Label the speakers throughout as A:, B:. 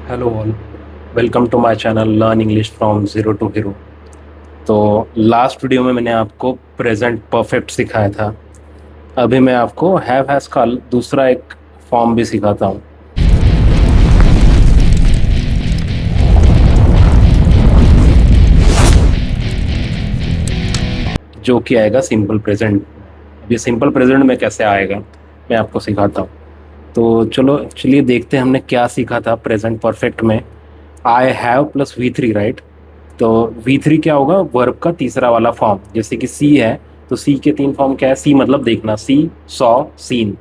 A: Hello all. Welcome to my channel learn English from zero to hero. तो last video में मैंने आपको present perfect सिखाया था। अभी मैं आपको हैव हैज़ का दूसरा एक फॉर्म भी सिखाता हूँ, जो कि आएगा सिंपल प्रेजेंट। अब ये सिंपल प्रेजेंट में कैसे आएगा मैं आपको सिखाता हूँ। तो चलो चलिए देखते हैं हमने क्या सीखा था प्रेजेंट परफेक्ट में। I have plus we three, right. तो वी थ्री क्या होगा, वर्ब का तीसरा वाला फॉर्म। जैसे कि सी है तो सी के तीन फॉर्म क्या है, सी मतलब देखना, सी, सॉ, सीन।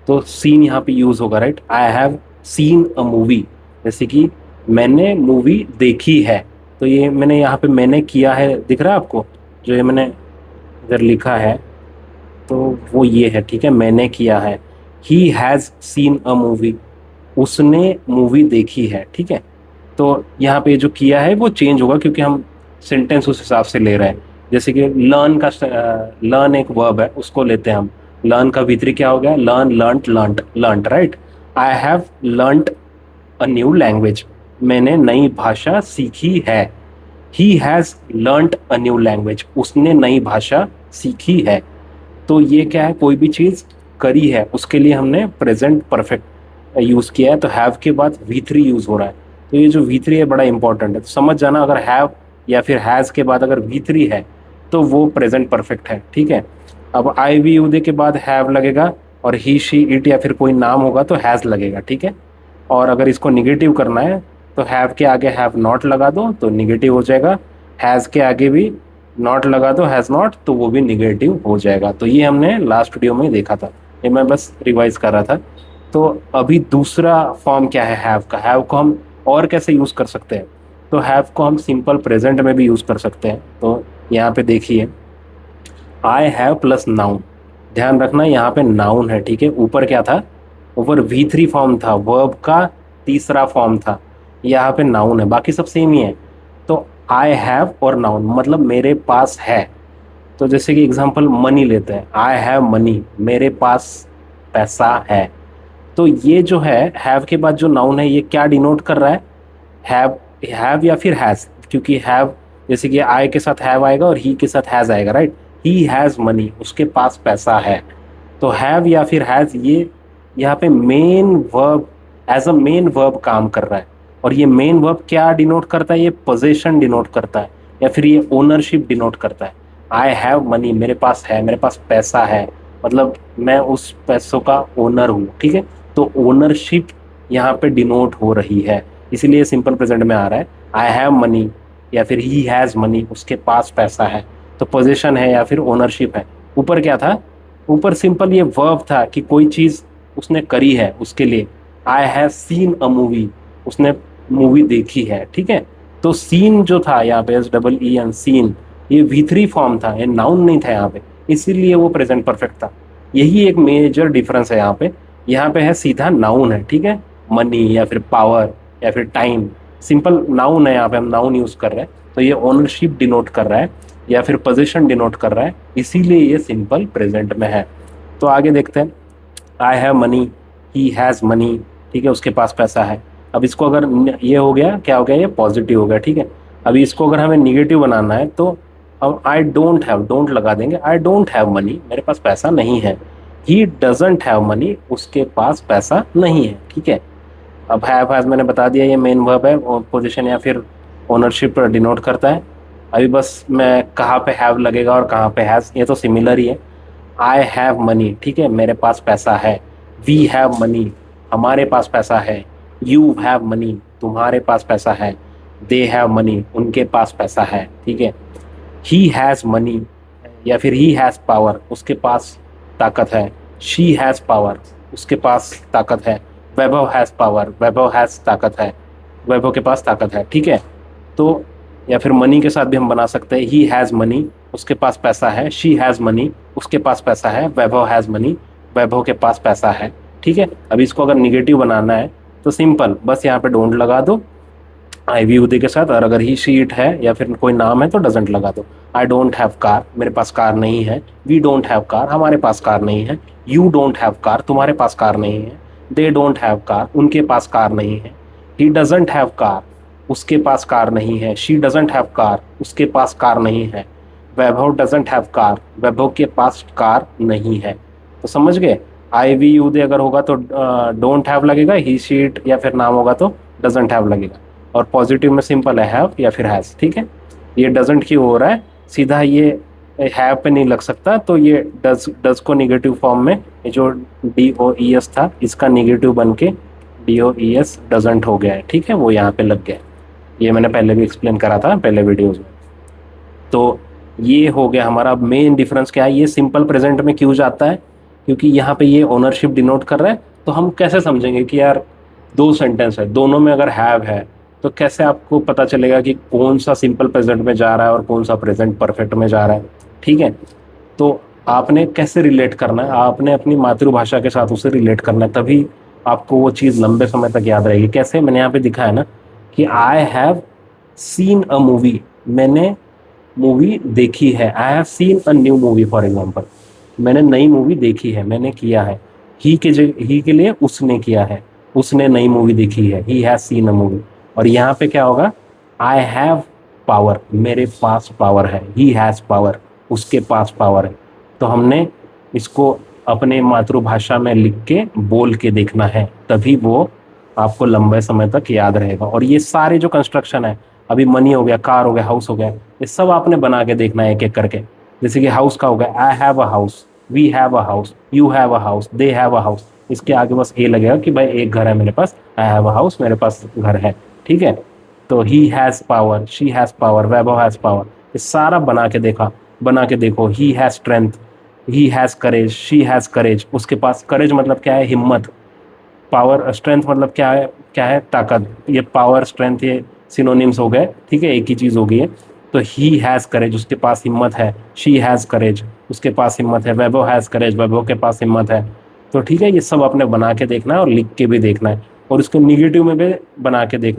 A: तो सीन यहाँ पे यूज होगा, right. I have seen a movie, जैसे कि मैंने मूवी देखी है। तो ये मैंने यहाँ पे मैंने किया है, दिख रहा है आपको, जो ये मैंने इधर लिखा है, तो वो ये है, ठीक है, मैंने किया है। He has seen a movie, उसने मूवी देखी है, ठीक है। तो यहाँ पे जो किया है वो चेंज होगा, क्योंकि हम सेंटेंस उस हिसाब से ले रहे हैं। जैसे कि लर्न का, लर्न एक वर्ब है, उसको लेते हैं हम। लर्न का भीतरी क्या हो गया, learn, learnt, learnt, learnt, right. I have learnt a new language, मैंने नई भाषा सीखी है। He has learnt a new language, उसने नई भाषा सीखी है। तो ये क्या है, कोई भी चीज़ करी है उसके लिए हमने प्रेजेंट परफेक्ट यूज़ किया है। तो हैव के बाद वी थ्री यूज़ हो रहा है। तो ये जो वी थ्री है बड़ा इंपॉर्टेंट है, तो समझ जाना, अगर हैव या फिर हैज़ के बाद अगर वी थ्री है तो वो प्रेजेंट परफेक्ट है, ठीक है। अब आई वी यू दे के बाद हैव लगेगा, और ही शी इट या फिर कोई नाम होगा तो हैज़ लगेगा, ठीक है। और अगर इसको निगेटिव करना है तो हैव के आगे हैव नॉट लगा दो तो निगेटिव हो जाएगा। हैज़ के आगे भी नॉट लगा दो, हैज़ नॉट, तो वो भी निगेटिव हो जाएगा। तो ये हमने लास्ट वीडियो में देखा था, ये मैं बस रिवाइज कर रहा था। तो अभी दूसरा फॉर्म क्या है हैव का, हैव को हम और कैसे यूज़ कर सकते हैं। तो हैव को हम सिंपल प्रेजेंट में भी यूज़ कर सकते हैं। तो यहाँ पे देखिए, आई हैव प्लस नाउन, ध्यान रखना यहाँ पे नाउन है, ठीक है। ऊपर क्या था, ऊपर वी थ्री फॉर्म था, वर्ब का तीसरा फॉर्म था। यहाँ पे नाउन है, बाकी सब सेम ही है। तो आई हैव और नाउन मतलब मेरे पास है। तो जैसे कि एग्जांपल मनी लेते हैं, आई हैव मनी, मेरे पास पैसा है। तो ये जो है हैव के बाद जो नाउन है ये क्या डिनोट कर रहा है, हैव, हैव या फिर हैज़। क्योंकि हैव, जैसे कि आई के साथ हैव आएगा और ही के साथ हैज़ आएगा, राइट। ही हैज़ मनी, उसके पास पैसा है। तो हैव या फिर हैज़, ये यहाँ पे main verb, as a main verb काम कर रहा है। और ये मेन वर्ब क्या डिनोट करता है, ये पोजीशन डिनोट करता है, या फिर ये ओनरशिप डिनोट करता है। आई हैव मनी, मेरे पास है, मेरे पास पैसा है, मतलब मैं उस पैसों का ओनर हूँ, ठीक है। तो ओनरशिप यहाँ पे डिनोट हो रही है, इसीलिए सिंपल प्रेजेंट में आ रहा है। आई हैव मनी या फिर ही हैज़ मनी, उसके पास पैसा है। तो पोजीशन है या फिर ओनरशिप है। ऊपर क्या था, ऊपर सिंपल ये वर्ब था कि कोई चीज़ उसने करी है उसके लिए। I have seen a movie, उसने मूवी देखी है, ठीक है। तो सीन जो था यहाँ पे, S double E N, seen, ये वी थ्री फॉर्म था, ये नाउन नहीं था यहाँ पे, इसीलिए वो प्रेजेंट परफेक्ट था। यही एक मेजर डिफरेंस है यहाँ पे। यहाँ पे है सीधा नाउन है, ठीक है। मनी या फिर पावर या फिर टाइम, सिंपल नाउन है, यहाँ पे हम नाउन यूज कर रहे हैं। तो ये ओनरशिप डिनोट कर रहा है या फिर पोजीशन डिनोट कर रहा है, इसीलिए ये सिंपल प्रेजेंट में है। तो आगे देखते हैं, I have money, he has money, ठीक है, उसके पास पैसा है। अब इसको अगर ये हो गया, क्या हो गया, ये पॉजिटिव हो गया, ठीक है। अभी इसको अगर हमें निगेटिव बनाना है तो हम आई डोंट हैव, डोंट लगा देंगे, आई डोंट हैव मनी, मेरे पास पैसा नहीं है। ही डजंट हैव मनी, उसके पास पैसा नहीं है, ठीक है। अब हैव मैंने बता दिया, ये मेन वर्ब है, पोजीशन या फिर ओनरशिप डिनोट करता है। अभी बस मैं कहाँ पे हैव लगेगा और कहाँ पे हैज़, ये तो सिमिलर ही है। आई हैव मनी, ठीक है, मेरे पास पैसा है। वी हैव मनी, हमारे पास पैसा है। यू हैव मनी, तुम्हारे पास पैसा है। दे हैव मनी, उनके पास पैसा है, ठीक है। ही हैज़ मनी या फिर ही हैज़ पावर, उसके पास ताकत है। शी हैज़ पावर, उसके पास ताकत है। वैभव हैज़ पावर, वैभव हैज़ ताकत है, वैभव के पास ताकत है, ठीक है। तो या फिर मनी के साथ भी हम बना सकते हैं, ही हैज़ मनी, उसके पास पैसा है। शी हैज़ मनी, उसके पास पैसा है। वैभव हैज़ मनी, वैभव के पास पैसा है, ठीक है। अब इसको अगर निगेटिव बनाना है तो सिंपल बस यहाँ पे डोंट लगा दो आई वी उदय के साथ, और अगर ही शी इट है या फिर कोई नाम है तो डजंट लगा दो। आई डोंट हैव कार, मेरे पास कार नहीं है। वी डोंट हैव कार, हमारे पास कार नहीं है। यू डोंट हैव कार, तुम्हारे पास कार नहीं है। दे डोंट हैव कार, उनके पास कार नहीं है। ही डजंट हैव कार, उसके पास कार नहीं है। शी डजंट हैव कार, उसके पास कार नहीं है। वैभव डजंट हैव कार, वैभव के पास कार नहीं है। तो समझ गए, आई वी यू दे अगर होगा तो डोंट हैव लगेगा, ही शी इट या फिर नाम होगा तो डजंट हैव लगेगा। और पॉजिटिव में सिंपल है हैव या फिर हैज, ठीक है। ये डजंट क्यों हो रहा है, सीधा ये हैव पे नहीं लग सकता, तो ये डज को निगेटिव फॉर्म में ये जो डी ओ ई एस था इसका निगेटिव बन के D O E S doesn't हो गया है, ठीक है, वो यहाँ पे लग गया। ये मैंने पहले भी एक्सप्लेन करा था पहले वीडियोज में। तो ये हो गया हमारा मेन डिफरेंस। क्या है, ये सिंपल प्रेजेंट में क्यों जाता है, क्योंकि यहाँ पे ये ओनरशिप डिनोट कर रहा है। तो हम कैसे समझेंगे कि यार दो सेंटेंस है, दोनों में अगर हैव है तो कैसे आपको पता चलेगा कि कौन सा सिंपल प्रेजेंट में जा रहा है और कौन सा प्रेजेंट परफेक्ट में जा रहा है, ठीक है। तो आपने कैसे रिलेट करना है, आपने अपनी मातृभाषा के साथ उसे रिलेट करना है, तभी आपको वो चीज़ लंबे समय तक याद रहेगी। कैसे, मैंने यहाँ पे दिखा है ना कि I have seen a movie, मैंने मूवी देखी है। I have seen a new movie for example, मैंने नई मूवी देखी है, मैंने किया है। ही के लिए उसने किया है, उसने नई मूवी देखी है, he has seen a movie. और यहाँ पे क्या होगा, आई हैव पावर, मेरे पास पावर है। ही हैज़ पावर, उसके पास पावर है। तो हमने इसको अपने मातृभाषा में लिख के बोल के देखना है, तभी वो आपको लंबे समय तक याद रहेगा। और ये सारे जो कंस्ट्रक्शन है, अभी मनी हो गया, कार हो गया, हाउस हो गया, ये सब आपने बना के देखना है एक एक करके। जैसे कि हाउस का हो गया, I have a house, we have a house, you have a house, they have a house. इसके आगे बस ए लगेगा कि भाई एक घर है मेरे पास, आई हैव अ हाउस, मेरे पास घर है, ठीक है। तो he has power, she has power, Vaibhav has power, ये सारा बना के देखा, बना के देखो। He has strength, he has courage, she has courage, उसके पास करेज मतलब क्या है, हिम्मत। पावर स्ट्रेंथ मतलब क्या है, क्या है, ताकत। ये पावर स्ट्रेंथ ये सिनोनिम्स हो गए, ठीक है, एक ही चीज़ हो गई है। तो ही हैज़ करेज, उसके पास हिम्मत है। शी हैज़ करेज, उसके पास हिम्मत है। वैभव हैज़ करेज, वैभव के पास हिम्मत है। तो ठीक है, ये सब आपने बना के देखना है और लिख के भी देखना है, और इसको निगेटिव में भी बना के देख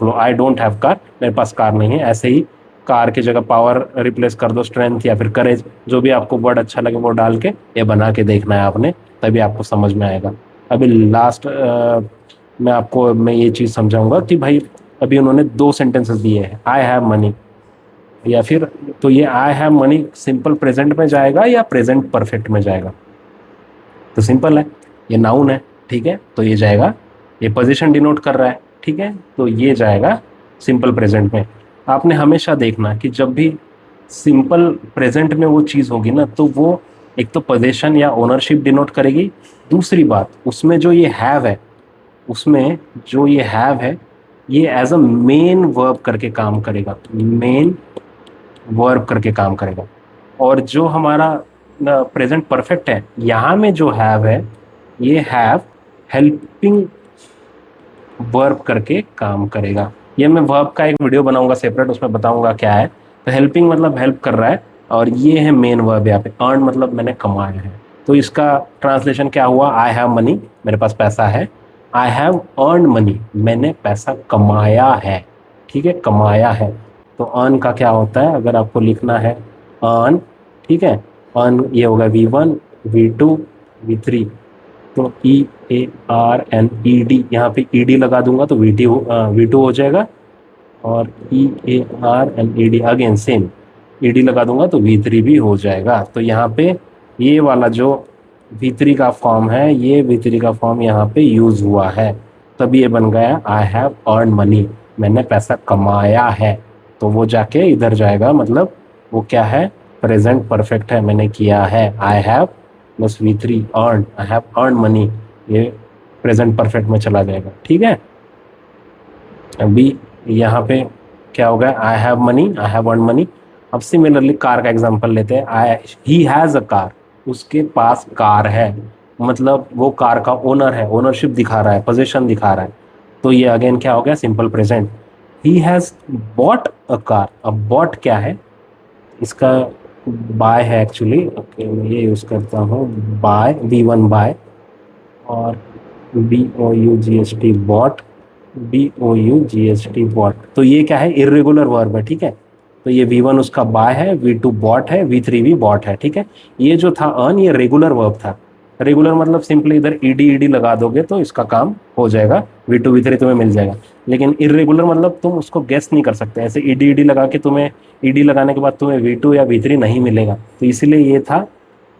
A: लो। आई डोंट हैव कार, मेरे पास कार नहीं है। ऐसे ही कार की जगह पावर रिप्लेस कर दो स्ट्रेंथ या फिर करेज, जो भी आपको वर्ड अच्छा लगे वो डाल के ये बना के देखना है आपने, तभी आपको समझ में आएगा। अभी लास्ट मैं ये चीज़ समझाऊंगा कि भाई अभी उन्होंने दो सेंटेंसेस दिए हैं, आई हैव मनी या फिर, तो ये I have money simple present में जाएगा या प्रेजेंट परफेक्ट में जाएगा। तो सिंपल है, ये नाउन है, ठीक है, तो ये जाएगा, ये पोजीशन डिनोट कर रहा है, ठीक है, तो ये जाएगा सिंपल प्रेजेंट में। आपने हमेशा देखना कि जब भी सिंपल प्रेजेंट में वो चीज़ होगी ना, तो वो एक तो पोजीशन या ओनरशिप डिनोट करेगी। दूसरी बात, उसमें जो ये हैव है, उसमें जो ये हैव है, ये एज अ मेन वर्ब करके काम करेगा, मेन वर्ब करके काम करेगा। और जो हमारा प्रेजेंट परफेक्ट है, यहाँ में जो हैव है, ये हैव हेल्पिंग वर्ब करके काम करेगा। ये मैं वर्ब का एक वीडियो बनाऊंगा सेपरेट, उसमें बताऊंगा क्या है। तो हेल्पिंग मतलब हेल्प कर रहा है, और ये है मेन वर्ब यहाँ पे। अर्न मतलब मैंने कमाया है। तो इसका ट्रांसलेशन क्या हुआ, आई हैव मनी, मेरे पास पैसा है। आई हैव अर्न मनी, मैंने पैसा कमाया है, ठीक है, कमाया है। तो अर्न का क्या होता है, अगर आपको लिखना है अर्न, ठीक है, अर्न ये होगा V1, V2, V3। तो EARNED, यहाँ पे ED लगा दूंगा तो V2 हो जाएगा। और EARNED अगेन सेम, ED लगा दूंगा तो V3 भी हो जाएगा। तो यहाँ पे ये वाला जो V3 का फॉर्म है, ये V3 का फॉर्म यहाँ पे यूज हुआ है, तब ये बन गया आई हैव अर्न मनी, मैंने पैसा कमाया है। तो वो जाके इधर जाएगा, मतलब वो क्या है, प्रेजेंट परफेक्ट है, मैंने किया है। I have plus V3 earn, I have earn money, ये प्रेजेंट परफेक्ट में चला जाएगा, ठीक है। अभी यहाँ पे क्या होगा, I have money, I have earn money. अब सिमिलरली कार का एग्जांपल लेते हैं, ही हैज़ अ कार, उसके पास कार है, मतलब वो कार का ओनर है, ओनरशिप दिखा रहा है, पोजीशन दिखा रहा है। तो ये अगेन क्या हो गया, simple present. He has bought a car. अब बॉट क्या है, इसका बाय है एक्चुअली, ओके मैं ये यूज़ करता हूँ बाय, V1 बाय, और BOUGHT बॉट, BOUGHT बॉट। तो ये क्या है, इरेगुलर वर्ब है, ठीक है। तो ये V1 उसका बाय है, V2 बॉट है, V3 भी बॉट है, ठीक है। ये जो था अर्न, ये रेगुलर वर्ब था, रेगुलर मतलब सिंपली इधर ईडी ईडी लगा दोगे तो इसका काम हो जाएगा, V2 V3 तुम्हें मिल जाएगा। लेकिन इरेगुलर मतलब तुम उसको गेस नहीं कर सकते, ऐसे ईडी ईडी लगा के तुम्हें, ईडी लगाने के बाद तुम्हें V2 या V3 नहीं मिलेगा। तो इसीलिए ये था,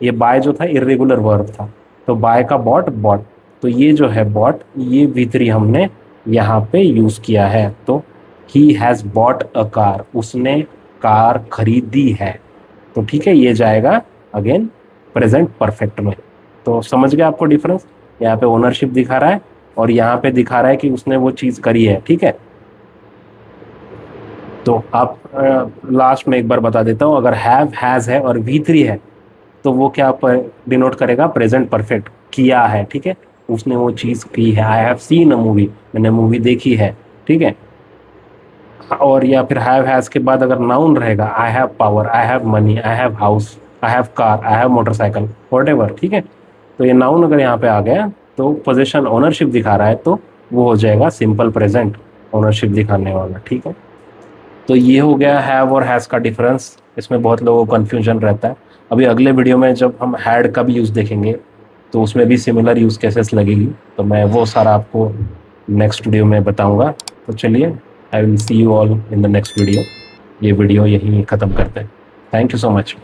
A: ये बाय जो था इरेगुलर वर्ब था। तो बाय का बॉट बॉट, तो ये जो है बॉट, ये V3 हमने यहाँ पे यूज किया है। तो he has bought a car, उसने कार खरीदी है। तो ठीक है, ये जाएगा अगेन प्रेजेंट परफेक्ट में। तो समझ गए आपको डिफरेंस? यहाँ पे ओनरशिप दिखा रहा है और यहाँ पे दिखा रहा है कि उसने वो चीज करी है। ठीक है, तो आप लास्ट में एक बार बता देता हूँ, अगर हैव हैज है और V3 है तो वो क्या डिनोट करेगा? प्रेजेंट परफेक्ट, किया है। ठीक है, उसने वो चीज की है। I have seen a movie, मैंने मूवी देखी है। ठीक है, और या फिर हैव हैज के बाद अगर नाउन रहेगा, I have power, I have money, I have house, I have car, I have motorcycle, what. ठीक है, तो ये नाउन अगर यहाँ पे आ गया तो पोजीशन ओनरशिप दिखा रहा है तो वो हो जाएगा सिंपल प्रेजेंट, ओनरशिप दिखाने वाला। ठीक है, तो ये हो गया हैव और हैज़ का डिफरेंस। इसमें बहुत लोगों को कन्फ्यूजन रहता है। अभी अगले वीडियो में जब हम हैड का भी यूज़ देखेंगे तो उसमें भी सिमिलर यूज़ केसेस लगेगी, तो मैं वो सारा आपको नेक्स्ट वीडियो में बताऊंगा। तो चलिए, I will see you all in the next video. ये वीडियो यहीं ख़त्म करते हैं। Thank you so much.